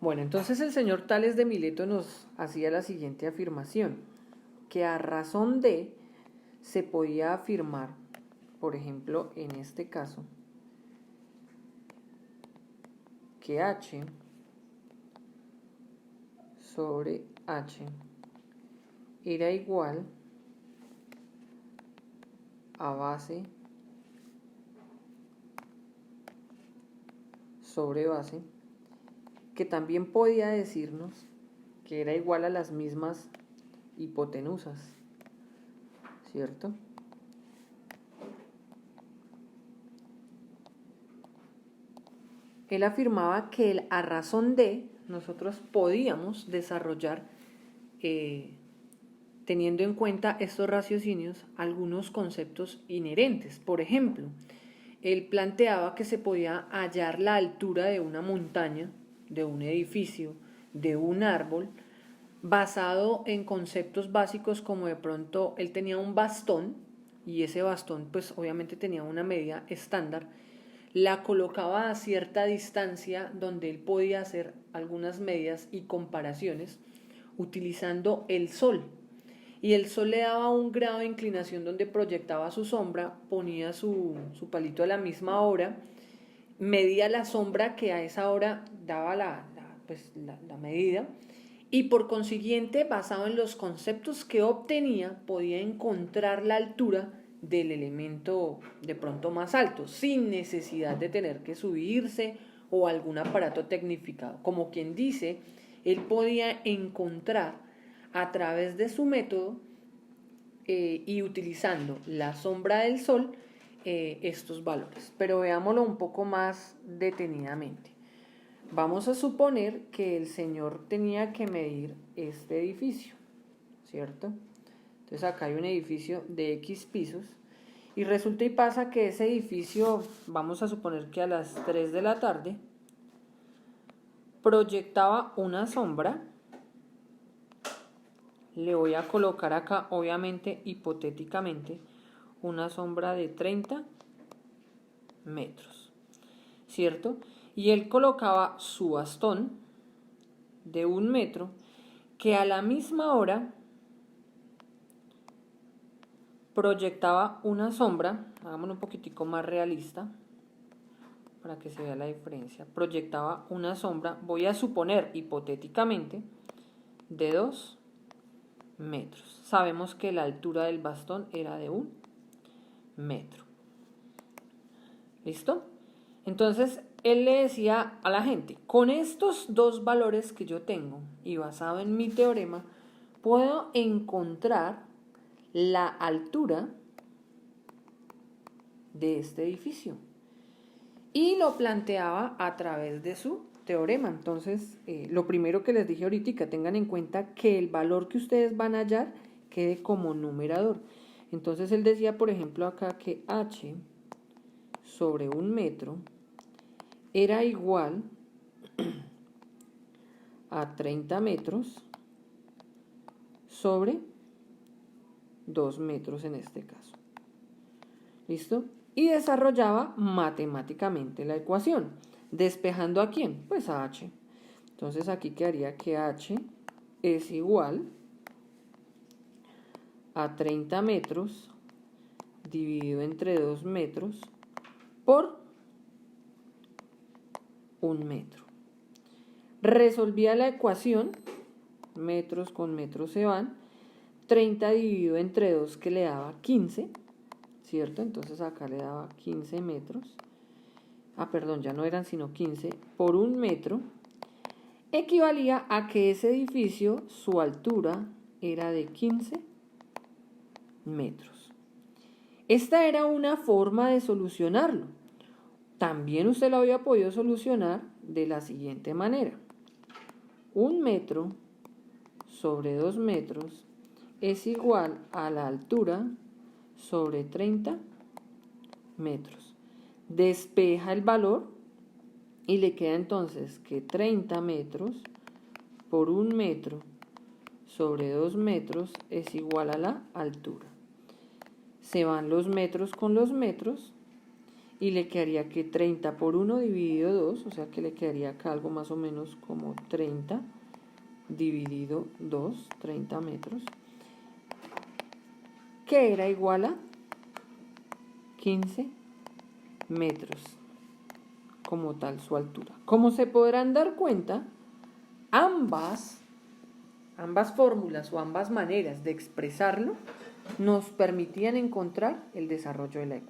Bueno, entonces el señor Tales de Mileto nos hacía la siguiente afirmación, que a razón de se podía afirmar, por ejemplo, en este caso, que H sobre H era igual a base sobre base, que también podía decirnos que era igual a las mismas hipotenusas, ¿cierto? Él afirmaba que a razón de nosotros podíamos desarrollar, teniendo en cuenta estos raciocinios, algunos conceptos inherentes. Por ejemplo, él planteaba que se podía hallar la altura de una montaña, de un edificio, de un árbol, basado en conceptos básicos como de pronto él tenía un bastón y ese bastón pues obviamente tenía una medida estándar, la colocaba a cierta distancia donde él podía hacer algunas medidas y comparaciones utilizando el sol. Y el sol le daba un grado de inclinación donde proyectaba su sombra, ponía su palito a la misma hora, medía la sombra que a esa hora daba la medida, y por consiguiente, basado en los conceptos que obtenía, podía encontrar la altura del elemento de pronto más alto, sin necesidad de tener que subirse o algún aparato tecnificado. Como quien dice, él podía encontrar a través de su método y utilizando la sombra del sol estos valores. Pero veámoslo un poco más detenidamente. Vamos a suponer que el señor tenía que medir este edificio, ¿cierto? Entonces acá hay un edificio de X pisos y resulta y pasa que ese edificio, vamos a suponer que a las 3 de la tarde, proyectaba una sombra. Le voy a colocar acá, obviamente, hipotéticamente, una sombra de 30 metros, ¿cierto? Y él colocaba su bastón de 1 metro que a la misma hora proyectaba una sombra, hagámoslo un poquitico más realista para que se vea la diferencia, proyectaba una sombra, voy a suponer hipotéticamente, de 2 metros. Sabemos que la altura del bastón era de 1 metro. ¿Listo? Entonces, él le decía a la gente, con estos dos valores que yo tengo y basado en mi teorema, puedo encontrar la altura de este edificio. Y lo planteaba a través de su teorema. Entonces, lo primero que les dije ahorita, tengan en cuenta que el valor que ustedes van a hallar quede como numerador. Entonces, él decía, por ejemplo, acá que H sobre 1 metro era igual a 30 metros sobre 2 metros en este caso. ¿Listo? Y desarrollaba matemáticamente la ecuación. ¿Despejando a quién? Pues a H. Entonces aquí quedaría que H es igual a 30 metros dividido entre 2 metros por 1 metro. Resolvía la ecuación, metros con metros se van, 30 dividido entre 2 que le daba 15, ¿cierto? Entonces acá le daba 15 metros. Perdón, ya no eran sino 15 por 1 metro. Equivalía a que ese edificio, su altura era de 15 metros. Esta era una forma de solucionarlo. También usted lo había podido solucionar de la siguiente manera. 1 metro sobre 2 metros es igual a la altura sobre 30 metros. Despeja el valor y le queda entonces que 30 metros por 1 metro sobre 2 metros es igual a la altura. Se van los metros con los metros y le quedaría que 30 por 1 dividido 2, o sea que le quedaría acá algo más o menos como 30 dividido 2, 30 metros, que era igual a 15 metros como tal su altura. Como se podrán dar cuenta, ambas fórmulas o ambas maneras de expresarlo nos permitían encontrar el desarrollo de la ecuación.